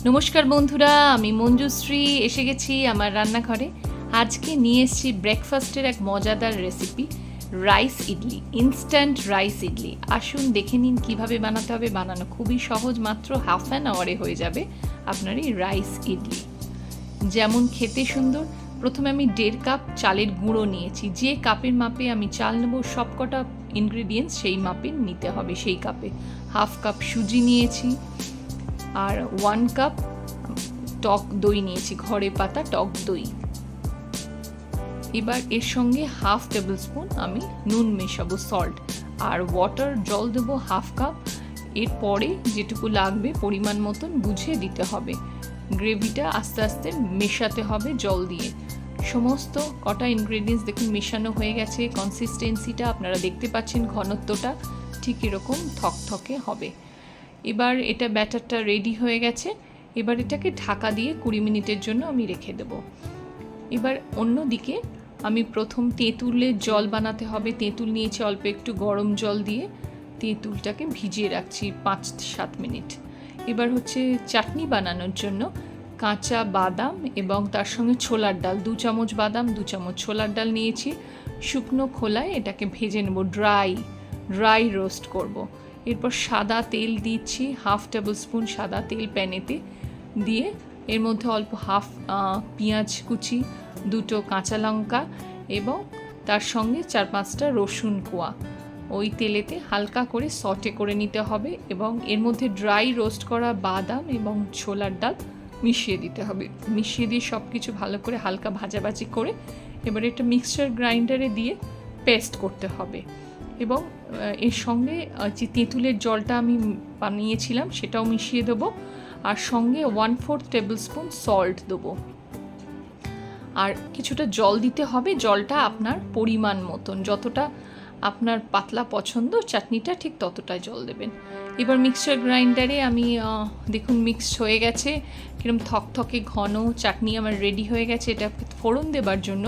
নমস্কার বন্ধুরা, আমি মঞ্জুশ্রী এসে গেছি আমার রান্নাঘরে। আজকে নিয়ে এসেছি ব্রেকফাস্টের এক মজাদার recipe, rice idli, instant rice idli. আসুন দেখে নিন কিভাবে বানাতে হবে। বানানো খুবই সহজ, মাত্র হাফ অ্যান আওয়ারে হয়ে যাবে আপনার এই রাইস ইডলি। যেমন খেতে সুন্দর। প্রথমে আমি 1.5 কাপ চালের গুঁড়ো নিয়েছি। যে কাপের মাপে আমি চাল নেব, সবকটা ইনগ্রিডিয়েন্টস সেই মাপে নিতে হবে, সেই কাপে। হাফ কাপ সুজি নিয়েছি, আর 1 কাপ টক দই নিয়েছি, ঘরে পাতা টক দই। এবার এর সঙ্গে হাফ টেবিল স্পুন আমি নুন মেশাবো, সল্ট, আর ওয়াটার জল দেবো হাফ কাপ। এরপরে যেটুকু লাগবে পরিমাণ মতন বুঝে দিতে হবে। গ্রেভিটা আস্তে আস্তে মেশাতে হবে জল দিয়ে। সমস্ত কটা ইনগ্রেডিয়েন্টস দেখুন মেশানো হয়ে গেছে। কনসিস্টেন্সিটা আপনারা দেখতে পাচ্ছেন, ঘনত্বটা ঠিক এরকম থকথকে হবে। এবার এটা ব্যাটারটা রেডি হয়ে গেছে। এবার এটাকে ঢাকা দিয়ে 20 মিনিটের জন্য আমি রেখে দেব। এবার অন্যদিকে আমি প্রথম তেঁতুলের জল বানাতে হবে। তেঁতুল নিয়েছি অল্প একটু, গরম জল দিয়ে তেঁতুলটাকে ভিজিয়ে রাখছি 5-7 মিনিট। এবার হচ্ছে চাটনি বানানোর জন্য কাঁচা বাদাম এবং তার সঙ্গে ছোলার ডাল, 2 চামচ বাদাম, 2 চামচ ছোলার ডাল নিয়েছি। শুকনো খোলায় এটাকে ভেজে নেব, ড্রাই রোস্ট করব। এরপর সাদা তেল দিচ্ছি, হাফ টেবিল স্পুন সাদা তেল প্যানেতে দিয়ে এর মধ্যে অল্প হাফ পেঁয়াজ কুচি, 2টো কাঁচা লঙ্কা এবং তার সঙ্গে 4-5টা রসুন কোয়া ওই তেলেতে হালকা করে সটে করে নিতে হবে। এবং এর মধ্যে ড্রাই রোস্ট করা বাদাম এবং ছোলার ডাল মিশিয়ে দিতে হবে। মিশিয়ে দিয়ে সব কিছু ভালো করে হালকা ভাজাভাজি করে এবার এটা মিক্সচার গ্রাইন্ডারে দিয়ে পেস্ট করতে হবে। এবং এর সঙ্গে যে তেঁতুলের জলটা আমি বানিয়েছিলাম সেটাও মিশিয়ে দেবো, আর সঙ্গে 1/4 টেবিল স্পুন সল্ট দেবো। আর কিছুটা জল দিতে হবে, জলটা আপনার পরিমাণ মতন, যতটা আপনার পাতলা পছন্দ চাটনিটা ঠিক ততটাই জল দেবেন। এবার মিক্সচার গ্রাইন্ডারে আমি দেখুন মিক্স হয়ে গেছে, কিরম থকথকে ঘন চাটনি আমার রেডি হয়ে গেছে। এটা ফোড়ন দেবার জন্য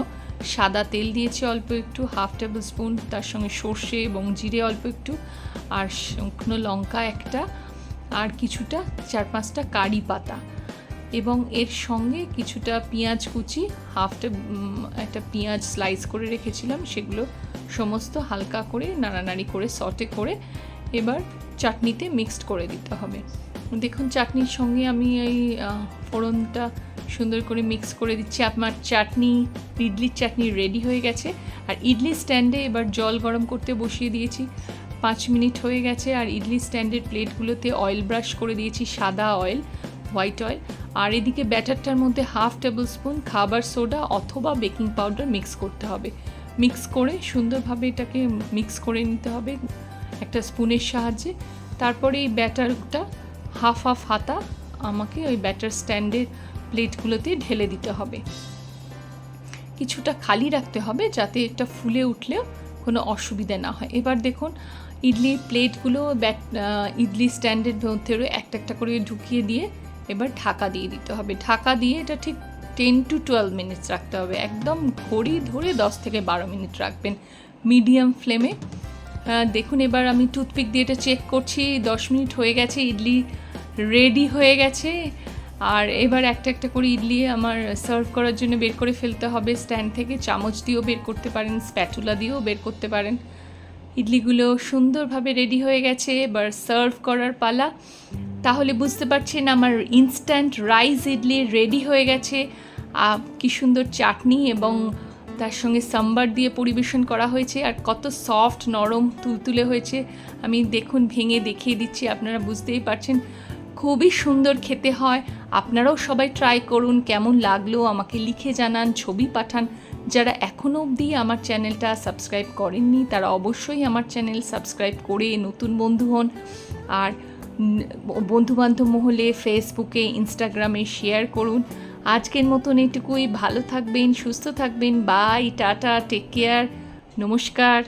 সাদা তেল দিয়েছি অল্প একটু, হাফ টেবিল স্পুন, তার সঙ্গে সর্ষে এবং জিরে অল্প একটু, আর শুকনো লঙ্কা একটা, আর কিছুটা 4-5টা কারি পাতা, এবং এর সঙ্গে কিছুটা পেঁয়াজ কুচি, একটা পেঁয়াজ স্লাইস করে রেখেছিলাম, সেগুলো সমস্ত হালকা করে নাড়ানাড়ি করে সটে করে এবার চাটনিতে মিক্সড করে দিতে হবে। দেখুন চাটনির সঙ্গে আমি এই ফোড়নটা সুন্দর করে মিক্স করে দিচ্ছি। আমার চাটনি, ইডলির চাটনি রেডি হয়ে গেছে। আর ইডলি স্ট্যান্ডে এবার জল গরম করতে বসিয়ে দিয়েছি। 5 মিনিট হয়ে গেছে। আর ইডলি স্ট্যান্ডের প্লেটগুলোতে অয়েল ব্রাশ করে দিয়েছি, সাদা অয়েল, হোয়াইট অয়েল। আর এদিকে ব্যাটারটার মধ্যে হাফ টেবিল স্পুন খাবার সোডা অথবা বেকিং পাউডার মিক্স করতে হবে। মিক্স করে সুন্দরভাবে এটাকে মিক্স করে নিতে হবে একটা স্পুনের সাহায্যে। তারপরে এই ব্যাটারটা হাফ হাতা আমাকে ওই ব্যাটার স্ট্যান্ডের প্লেটগুলোতে ঢেলে দিতে হবে। কিছুটা খালি রাখতে হবে যাতে এটা ফুলে উঠলেও কোনো অসুবিধা না হয়। এবার দেখুন ইডলির প্লেটগুলো ইডলি স্ট্যান্ডের মধ্যে একটা একটা করে ঢুকিয়ে দিয়ে এবার ঢাকা দিয়ে দিতে হবে। ঢাকা দিয়ে এটা ঠিক 10-12 মিনিটস রাখতে হবে। একদম ঘড়ি ধরে 10 থেকে 12 মিনিট রাখবেন মিডিয়াম ফ্লেমে। দেখুন এবার আমি টুথপিক দিয়ে এটা চেক করছি, 10 মিনিট হয়ে গেছে, ইডলি রেডি হয়ে গেছে। আর এবার একটা একটা করে ইডলি আমার সার্ভ করার জন্য বের করে ফেলতে হবে স্ট্যান্ড থেকে। চামচ দিয়েও বের করতে পারেন, স্প্যাটুলা দিয়েও বের করতে পারেন। ইডলিগুলো সুন্দরভাবে রেডি হয়ে গেছে, এবার সার্ভ করার পালা। তাহলে বুঝতে পারছেন আমার ইনস্ট্যান্ট রাইস ইডলি রেডি হয়ে গেছে। কি সুন্দর চাটনি এবং তার সঙ্গে সাম্বার দিয়ে পরিবেশন করা হয়েছে, আর কত সফট, নরম, তুলতুলে হয়েছে। আমি দেখুন ভেঙে দেখিয়ে দিচ্ছি, আপনারা বুঝতেই পারছেন খুবই সুন্দর খেতে হয়। আপনারাও সবাই ট্রাই করুন, কেমন লাগলো আমাকে লিখে জানান, ছবি পাঠান। যারা এখনও অবধি আমার চ্যানেলটা সাবস্ক্রাইব করেননি তারা অবশ্যই আমার চ্যানেল সাবস্ক্রাইব করে নতুন বন্ধু হন। আর বন্ধুবান্ধব মহলে ফেসবুকে, ইনস্টাগ্রামে শেয়ার করুন। আজকের মতন এটুকুই। ভালো থাকবেন, সুস্থ থাকবেন। বাই, টাটা, টেক কেয়ার, নমস্কার।